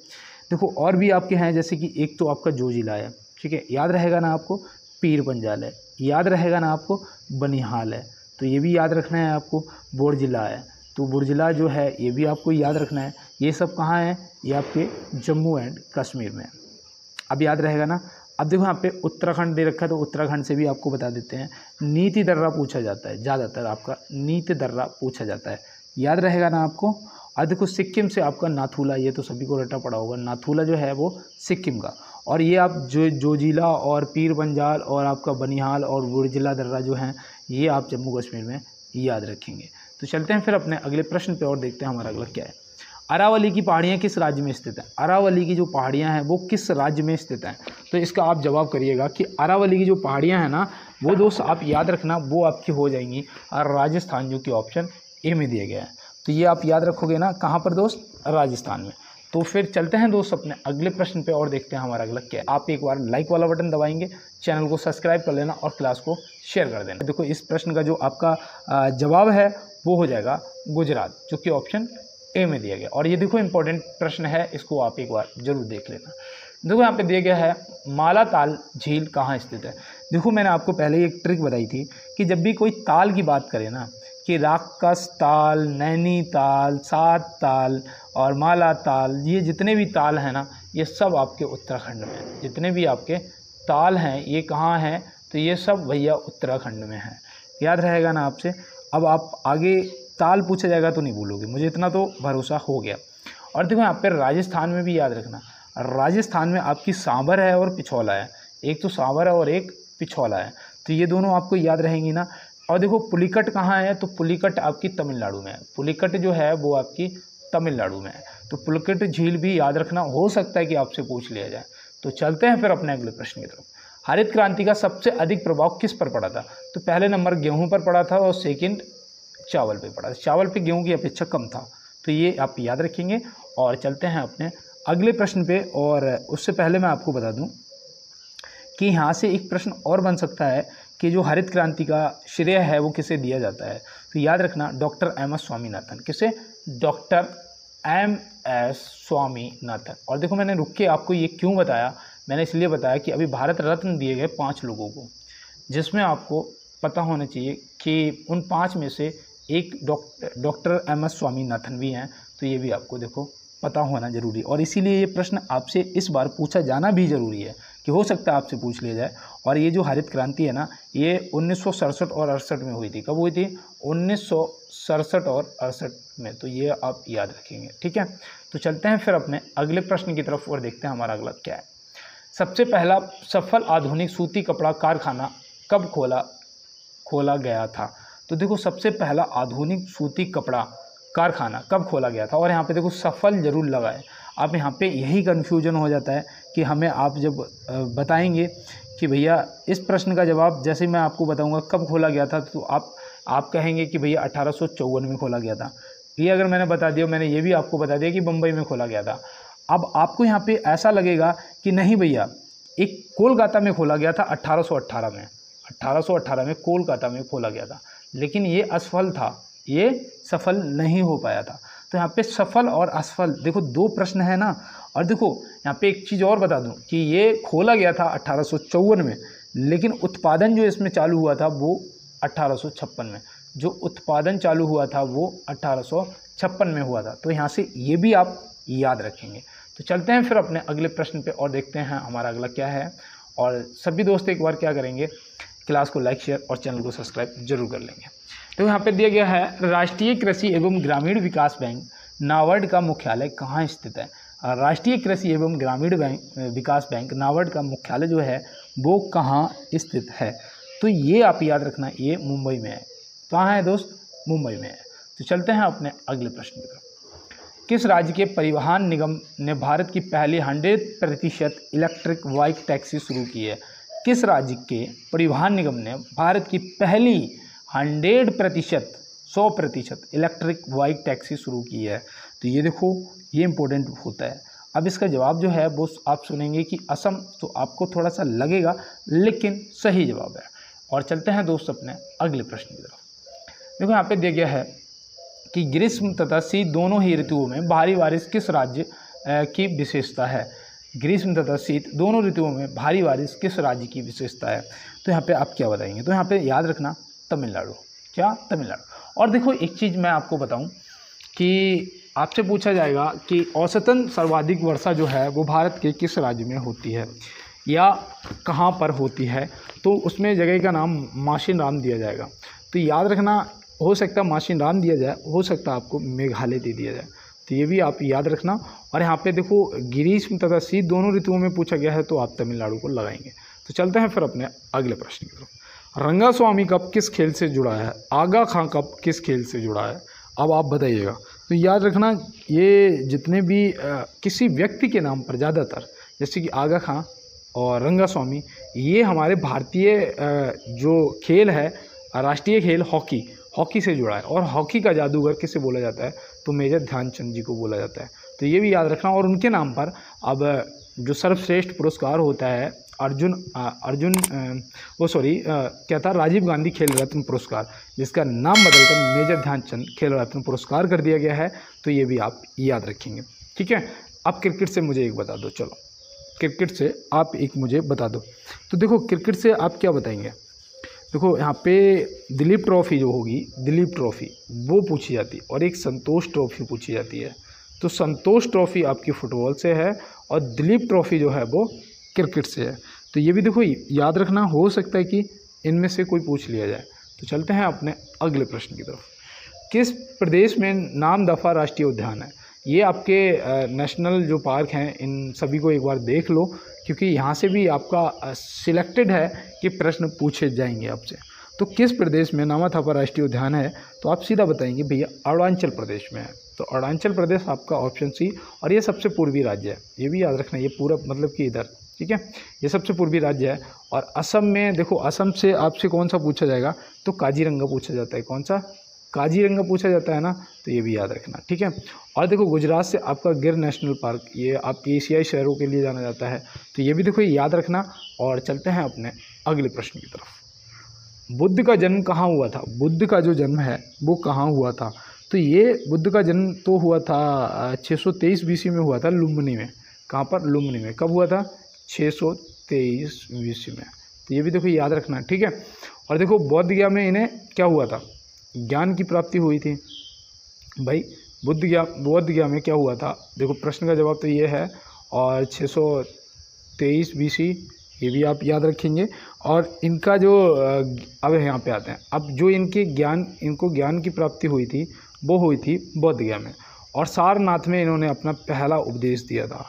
देखो और भी आपके हैं, जैसे कि एक तो आपका जोजिला है, ठीक है, याद रहेगा ना आपको। पीर पंजाल है, याद रहेगा ना आपको। बनिहाल है, तो ये भी याद रखना है आपको। बोरजिला है, तो बोरजिला जो है ये भी आपको याद रखना है। ये सब कहाँ है? ये आपके जम्मू एंड कश्मीर में। अब याद रहेगा ना। अब देखो यहाँ पे उत्तराखंड दे रखा है, तो उत्तराखंड से भी आपको बता देते हैं। नीति दर्रा पूछा जाता है, ज़्यादातर आपका नीति दर्रा पूछा जाता है, याद रहेगा ना आपको। और देखो सिक्किम से आपका नाथुला, ये तो सभी को रटा पड़ा होगा, नाथुला जो है वो सिक्किम का। और ये आप जोजिला और पीर पंजाल और आपका बनिहाल और बोरजिला दर्रा जो हैं, ये आप जम्मू कश्मीर में याद रखेंगे। तो चलते हैं फिर अपने अगले प्रश्न पे और देखते हैं हमारा अगला क्या है। अरावली की पहाड़ियाँ किस राज्य में स्थित हैं? अरावली की जो पहाड़ियाँ हैं वो किस राज्य में स्थित हैं? तो इसका आप जवाब करिएगा कि अरावली की जो पहाड़ियाँ हैं ना, वो दोस्त आप याद रखना, वो आपकी हो जाएंगी राजस्थान, जो कि ऑप्शन ए में दिया गया है। तो ये आप याद रखोगे ना, कहाँ पर दोस्त? राजस्थान में। तो फिर चलते हैं दोस्त अपने अगले प्रश्न पे और देखते हैं हमारा अगला क्या है। आप एक बार लाइक वाला बटन दबाएंगे, चैनल को सब्सक्राइब कर लेना और क्लास को शेयर कर देना। देखो इस प्रश्न का जो आपका जवाब है वो हो जाएगा गुजरात, जो कि ऑप्शन ए में दिया गया। और ये देखो इंपॉर्टेंट प्रश्न है, इसको आप एक बार जरूर देख लेना। देखो यहाँ पे दिया गया है मालाताल झील कहाँ स्थित है। देखो मैंने आपको पहले एक ट्रिक बताई थी कि जब भी कोई ताल की बात करें ना, कि राक्षस ताल, नैनीताल, सात ताल और माला ताल, ये जितने भी ताल हैं ना, ये सब आपके उत्तराखंड में हैं। जितने भी आपके ताल हैं ये कहाँ हैं? तो ये सब भैया उत्तराखंड में हैं। याद रहेगा ना आपसे। अब आप आगे ताल पूछा जाएगा तो नहीं भूलोगे, मुझे इतना तो भरोसा हो गया। और देखो यहाँ पर राजस्थान में भी याद रखना, राजस्थान में आपकी सांभर है और पिछौला है। एक तो सांभर है और एक पिछौला है, तो ये दोनों आपको याद रहेंगी ना। और देखो पुलिकट कहाँ है? तो पुलिकट आपकी तमिलनाडु में है। पुलिकट जो है वो आपकी तमिलनाडु में है। तो पुलिकट झील भी याद रखना, हो सकता है कि आपसे पूछ लिया जाए। तो चलते हैं फिर अपने अगले प्रश्न की तरफ। हरित क्रांति का सबसे अधिक प्रभाव किस पर पड़ा था? तो पहले नंबर गेहूं पर पड़ा था और सेकंड चावल पे पड़ा था। चावल पे गेहूं की अपेक्षा कम था, तो ये आप याद रखेंगे। और चलते हैं अपने अगले प्रश्न पे। और उससे पहले मैं आपको बता दूं कि यहाँ से एक प्रश्न और बन सकता है कि जो हरित क्रांति का श्रेय है वो किसे दिया जाता है। तो याद रखना डॉक्टर एम एस स्वामीनाथन। किसे? Doctor M S Swaminathan. और देखो मैंने रुक के आपको ये क्यों बताया, मैंने इसलिए बताया कि अभी भारत रत्न दिए गए 5 लोगों को, जिसमें आपको पता होना चाहिए कि उन 5 में से एक डॉक्टर एम एस स्वामीनाथन भी हैं। तो ये भी आपको देखो पता होना जरूरी है। और इसीलिए ये प्रश्न आपसे इस बार पूछा जाना भी ज़रूरी है, कि हो सकता है आपसे पूछ लिया जाए। और ये जो हरित क्रांति है ना, ये 1967 और 68 में हुई थी। कब हुई थी? 1967 और 68 में। तो ये आप याद रखेंगे, ठीक है। तो चलते हैं फिर अपने अगले प्रश्न की तरफ और देखते हैं हमारा अगला क्या है। सबसे पहला सफल आधुनिक सूती कपड़ा कारखाना कब खोला गया था? तो देखो सबसे पहला आधुनिक सूती कपड़ा कारखाना कब खोला गया था? और यहाँ पे देखो सफल जरूर लगा है। अब यहाँ पे यही कन्फ्यूजन हो जाता है कि हमें आप जब बताएंगे कि भैया इस प्रश्न का जवाब जैसे ही मैं आपको बताऊंगा कब खोला गया था, तो आप कहेंगे कि भैया 1854 में खोला गया था। ये अगर मैंने बता दिया, मैंने ये भी आपको बता दिया कि बम्बई में खोला गया था। अब आपको यहाँ पे ऐसा लगेगा कि नहीं भैया, एक कोलकाता में खोला गया था 1818 में। 1818 में कोलकाता में खोला गया था, लेकिन ये असफल था, ये सफल नहीं हो पाया था। तो यहाँ पे सफल और असफल देखो 2 प्रश्न है ना। और देखो यहाँ पे एक चीज़ और बता दूं कि ये खोला गया था 1854 में, लेकिन उत्पादन जो इसमें चालू हुआ था वो 1856 में। जो उत्पादन चालू हुआ था वो 1856 में हुआ था। तो यहाँ से ये भी आप याद रखेंगे। तो चलते हैं फिर अपने अगले प्रश्न पे और देखते हैं हमारा अगला क्या है। और सभी दोस्त एक बार क्या करेंगे, क्लास को लाइक, शेयर और चैनल को सब्सक्राइब जरूर कर लेंगे। तो यहाँ पे दिया गया है राष्ट्रीय कृषि एवं ग्रामीण विकास बैंक नाबार्ड का मुख्यालय कहाँ स्थित है? राष्ट्रीय कृषि एवं ग्रामीण विकास बैंक नाबार्ड का मुख्यालय जो है वो कहाँ स्थित है? तो ये आप याद रखना, ये मुंबई में है। कहाँ है दोस्त? मुंबई में है। तो चलते हैं अपने अगले प्रश्न की तरफ। किस राज्य के परिवहन निगम ने भारत की पहली 100% इलेक्ट्रिक बाइक टैक्सी शुरू की है? किस राज्य के परिवहन निगम ने भारत की पहली 100% इलेक्ट्रिक बाइक टैक्सी शुरू की है? तो ये देखो ये इंपॉर्टेंट होता है। अब इसका जवाब जो है वो आप सुनेंगे कि असम, तो आपको थोड़ा सा लगेगा लेकिन सही जवाब है। और चलते हैं दोस्त अपने अगले प्रश्न की तरफ। देखो यहाँ पे दिया गया है कि ग्रीष्म तथा शीत दोनों ही ऋतुओं में भारी बारिश किस राज्य की विशेषता है? ग्रीष्म तथा शीत दोनों ऋतुओं में भारी बारिश किस राज्य की विशेषता है? तो यहाँ पे आप क्या बताएंगे? तो यहाँ पे याद रखना तमिलनाडु। क्या? तमिलनाडु। और देखो एक चीज़ मैं आपको बताऊं कि आपसे पूछा जाएगा कि औसतन सर्वाधिक वर्षा जो है वो भारत के किस राज्य में होती है या कहाँ पर होती है? तो उसमें जगह का नाम माशिनराम दिया जाएगा। तो याद रखना, हो सकता है माशिनराम दिया जाए, हो सकता है आपको मेघालय दे दिया जाए। तो ये भी आप याद रखना। और यहाँ पे देखो ग्रीष्म तथा शीत दोनों ऋतुओं में पूछा गया है, तो आप तमिलनाडु को लगाएंगे। तो चलते हैं फिर अपने अगले प्रश्न की तरफ। रंगास्वामी कप किस खेल से जुड़ा है? आगा खां कप किस खेल से जुड़ा है? अब आप बताइएगा तो याद रखना ये जितने भी किसी व्यक्ति के नाम पर ज़्यादातर, जैसे कि आगा खां और रंगास्वामी, ये हमारे भारतीय जो खेल है, राष्ट्रीय खेल हॉकी से जुड़ा है। और हॉकी का जादूगर किसे बोला जाता है, तो मेजर ध्यानचंद जी को बोला जाता है। तो ये भी याद रखना। और उनके नाम पर अब जो सर्वश्रेष्ठ पुरस्कार होता है क्या था, राजीव गांधी खेल रत्न पुरस्कार, जिसका नाम बदलकर मेजर ध्यानचंद खेल रत्न पुरस्कार कर दिया गया है। तो ये भी आप याद रखेंगे, ठीक है। अब क्रिकेट से मुझे एक बता दो, चलो क्रिकेट से आप एक मुझे बता दो। तो देखो क्रिकेट से आप क्या बताएंगे, देखो यहाँ पे दिलीप ट्रॉफी जो होगी, दिलीप ट्रॉफी वो पूछी जाती है और एक संतोष ट्रॉफी पूछी जाती है। तो संतोष ट्रॉफी आपकी फुटबॉल से है और दिलीप ट्रॉफी जो है वो क्रिकेट से है। तो ये भी देखो याद रखना, हो सकता है कि इनमें से कोई पूछ लिया जाए। तो चलते हैं अपने अगले प्रश्न की तरफ। किस प्रदेश में नामदफा राष्ट्रीय उद्यान है? ये आपके नेशनल जो पार्क हैं, इन सभी को एक बार देख लो, क्योंकि यहाँ से भी आपका सिलेक्टेड है कि प्रश्न पूछे जाएंगे आपसे। तो किस प्रदेश में नामदफा राष्ट्रीय उद्यान है? तो आप सीधा बताएंगे भैया अरुणाचल प्रदेश में है। तो अरुणाचल प्रदेश आपका ऑप्शन सी, और ये सबसे पूर्वी राज्य है, ये भी याद रखना, ये पूरा मतलब कि इधर, ठीक है, ये सबसे पूर्वी राज्य है। और असम में देखो, असम से आपसे कौन सा पूछा जाएगा, तो काजीरंगा पूछा जाता है। कौन सा? काजीरंगा पूछा जाता है ना, तो ये भी याद रखना, ठीक है। और देखो गुजरात से आपका गिर नेशनल पार्क, ये आपके एशियाई शहरों के लिए जाना जाता है। तो ये भी देखो याद रखना। और चलते हैं अपने अगले प्रश्न की तरफ। बुद्ध का जन्म कहाँ हुआ था? बुद्ध का जो जन्म है वो कहाँ हुआ था? तो ये बुद्ध का जन्म तो हुआ था 623 BC में हुआ था, लुम्बिनी में। कहाँ पर? लुम्बिनी में। कब हुआ था? 623 BC में। तो ये भी देखो याद रखना, ठीक है। और देखो बौद्ध गया में इन्हें क्या हुआ था? ज्ञान की प्राप्ति हुई थी भाई। बौद्ध गया में क्या हुआ था? देखो प्रश्न का जवाब तो ये है, और 623 BC, ये भी आप याद रखेंगे। और इनका जो अब यहाँ पे आते हैं, अब जो इनको ज्ञान की प्राप्ति हुई थी वो हुई थी बौद्ध गया में। और सारनाथ में इन्होंने अपना पहला उपदेश दिया था,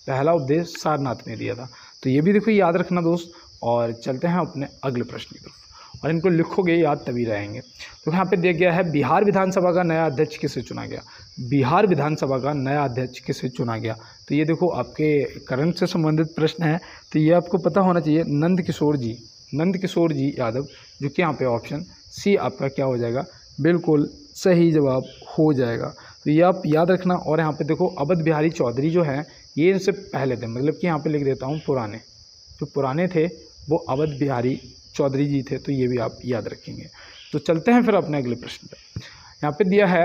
पहला उपदेश सारनाथ में दिया था। तो ये भी देखो याद रखना दोस्त। और चलते हैं अपने अगले प्रश्न की तरफ, और इनको लिखोगे याद तभी रहेंगे। तो यहाँ पे दिया गया है, बिहार विधानसभा का नया अध्यक्ष किसे चुना गया? बिहार विधानसभा का नया अध्यक्ष किसे चुना गया? तो ये देखो आपके करंट से संबंधित प्रश्न है, तो ये आपको पता होना चाहिए, नंद किशोर जी यादव, जो कि यहाँ पे ऑप्शन सी आपका क्या हो जाएगा, बिल्कुल सही जवाब हो जाएगा। तो ये आप याद रखना। और यहाँ पे देखो अवध बिहारी चौधरी जो है, ये इनसे पहले थे, मतलब कि यहाँ पे लिख देता हूँ पुराने, जो पुराने थे वो अवध बिहारी चौधरी जी थे। तो ये भी आप याद रखेंगे। तो चलते हैं फिर अपने अगले प्रश्न पे। यहाँ पे दिया है,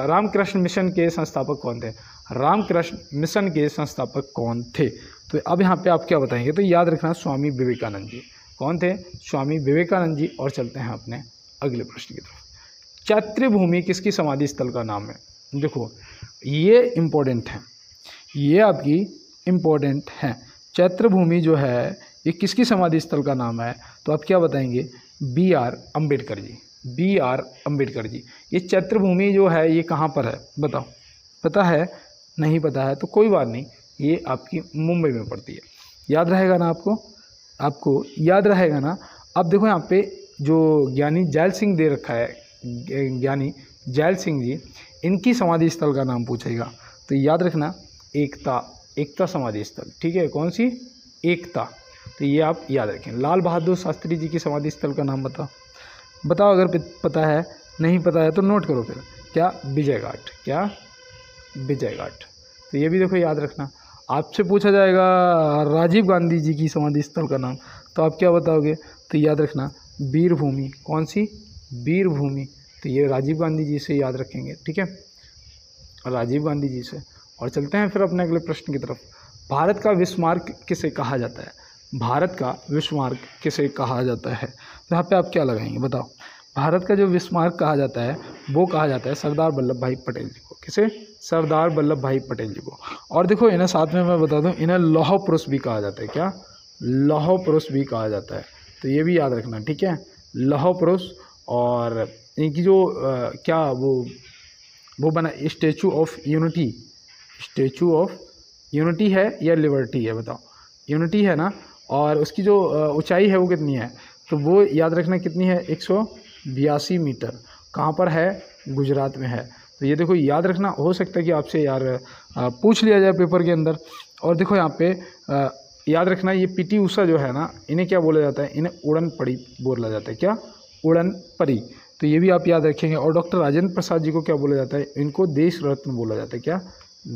रामकृष्ण मिशन के संस्थापक कौन थे? रामकृष्ण मिशन के संस्थापक कौन थे? तो अब यहाँ पे आप क्या बताएंगे? तो याद रखना, स्वामी विवेकानंद जी। कौन थे? स्वामी विवेकानंद जी। और चलते हैं अपने अगले प्रश्न की तरफ। चैत्यभूमि किसकी समाधि स्थल का नाम है? देखो ये इम्पोर्टेंट है, ये आपकी इम्पोर्टेंट है। चैत्यभूमि जो है ये किसकी समाधि स्थल का नाम है? तो आप क्या बताएंगे? BR अम्बेडकर जी। BR अम्बेडकर जी। ये चैत्यभूमि जो है ये कहाँ पर है बताओ? पता है? नहीं पता है तो कोई बात नहीं, ये आपकी मुंबई में पड़ती है। याद रहेगा ना आपको याद रहेगा ना। अब देखो यहाँ पे जो ज्ञानी जैल सिंह दे रखा है, ज्ञानी जैल सिंह जी, इनकी समाधि स्थल का नाम पूछेगा। तो याद रखना, एकता समाधि स्थल, ठीक है। कौन सी? एकता। तो ये आप याद रखें। लाल बहादुर शास्त्री जी की समाधि स्थल का नाम बताओ अगर पता है, नहीं पता है तो नोट करो फिर। क्या? विजय घाट। क्या? विजय घाट। तो ये भी देखो याद रखना। आपसे पूछा जाएगा राजीव गांधी जी की समाधि स्थल का नाम, तो आप क्या बताओगे? तो याद रखना, वीरभूमि। कौन सी? वीरभूमि। तो ये राजीव गांधी जी से याद रखेंगे, ठीक है, राजीव गांधी जी से। और चलते हैं फिर अपने अगले प्रश्न की तरफ। भारत का विस्मार्क किसे कहा जाता है? भारत का विस्मार्क किसे कहा जाता है? तो यहाँ पे आप क्या लगाएंगे बताओ? भारत का जो विस्मार्क कहा जाता है वो कहा जाता है सरदार वल्लभ भाई पटेल जी को। किसे? सरदार वल्लभ भाई पटेल जी को। और देखो इन्हें साथ में मैं बता दूं, इन्हें लौह पुरुष भी कहा जाता है। क्या? लौह पुरुष भी कहा जाता है। तो ये भी याद रखना, ठीक है, लौह पुरुष। और इनकी जो क्या वो बना स्टैचू ऑफ यूनिटी है या लिबर्टी है बताओ? यूनिटी है ना। और उसकी जो ऊंचाई है वो कितनी है? तो वो याद रखना कितनी है, 182 मीटर। कहाँ पर है? गुजरात में है। तो तो ये देखो याद रखना, हो सकता है कि आपसे यार पूछ लिया जाए पेपर के अंदर। और देखो यहाँ पे याद रखना, ये पीटी ऊषा जो है ना, इन्हें क्या बोला जाता है, इन्हें उड़न परी बोला जाता है। क्या? उड़न परी। तो ये भी आप याद रखेंगे। और डॉक्टर राजेंद्र प्रसाद जी को क्या बोला जाता है, इनको देश रत्न बोला जाता है। क्या?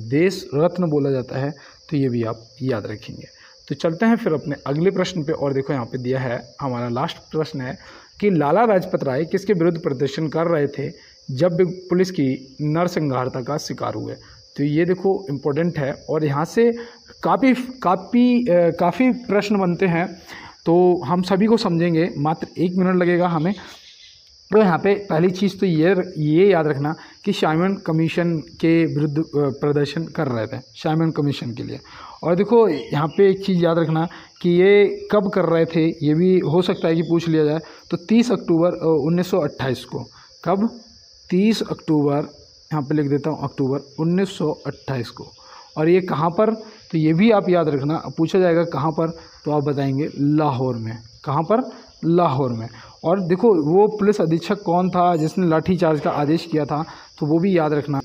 देश रत्न बोला जाता है। तो ये भी आप याद रखेंगे। तो चलते हैं फिर अपने अगले प्रश्न पे। और देखो यहाँ पे दिया है, हमारा लास्ट प्रश्न है कि लाला लाजपत राय किसके विरुद्ध प्रदर्शन कर रहे थे जब वे पुलिस की नरसंहारता का शिकार हुए। तो ये देखो इम्पोर्टेंट है, और यहाँ से काफ़ी प्रश्न बनते हैं, तो हम सभी को समझेंगे, मात्र 1 मिनट लगेगा हमें। तो यहाँ पे पहली चीज़ तो ये याद रखना कि साइमन कमीशन के विरुद्ध प्रदर्शन कर रहे थे, साइमन कमीशन के लिए। और देखो यहाँ पे एक चीज़ याद रखना कि ये कब कर रहे थे, ये भी हो सकता है कि पूछ लिया जाए। तो 30 अक्टूबर 1928 को। कब? 30 अक्टूबर, यहाँ पे लिख देता हूँ, अक्टूबर 1928 को। और ये कहाँ पर? तो ये भी आप याद रखना, पूछा जाएगा कहाँ पर, तो आप बताएंगे लाहौर में। कहाँ पर? लाहौर में। और देखो वो पुलिस अधीक्षक कौन था जिसने लाठीचार्ज का आदेश किया था, तो वो भी याद रखना।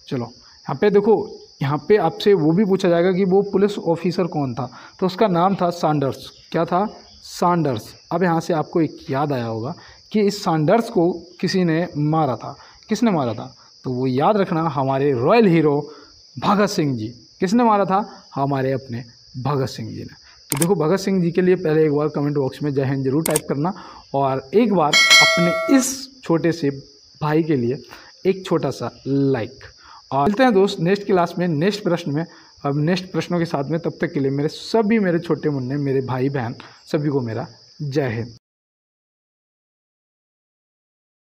चलो यहाँ पे देखो, यहाँ पे आपसे वो भी पूछा जाएगा कि वो पुलिस ऑफिसर कौन था, तो उसका नाम था सैंडर्स। क्या था? सैंडर्स। अब यहाँ से आपको एक याद आया होगा कि इस सैंडर्स को किसी ने मारा था। किसने मारा था? तो वो याद रखना, हमारे रॉयल हीरो भगत सिंह जी। किसने मारा था? हमारे अपने भगत सिंह जी ने। तो देखो भगत सिंह जी के लिए पहले एक बार कमेंट बॉक्स में जय हिंद जरूर टाइप करना, और एक बार अपने इस छोटे से भाई के लिए एक छोटा सा लाइक। और मिलते हैं दोस्त नेक्स्ट क्लास में, नेक्स्ट प्रश्न में, अब नेक्स्ट प्रश्नों के साथ में। तब तक के लिए मेरे छोटे मुन्ने, मेरे भाई बहन सभी को मेरा जय हिंद।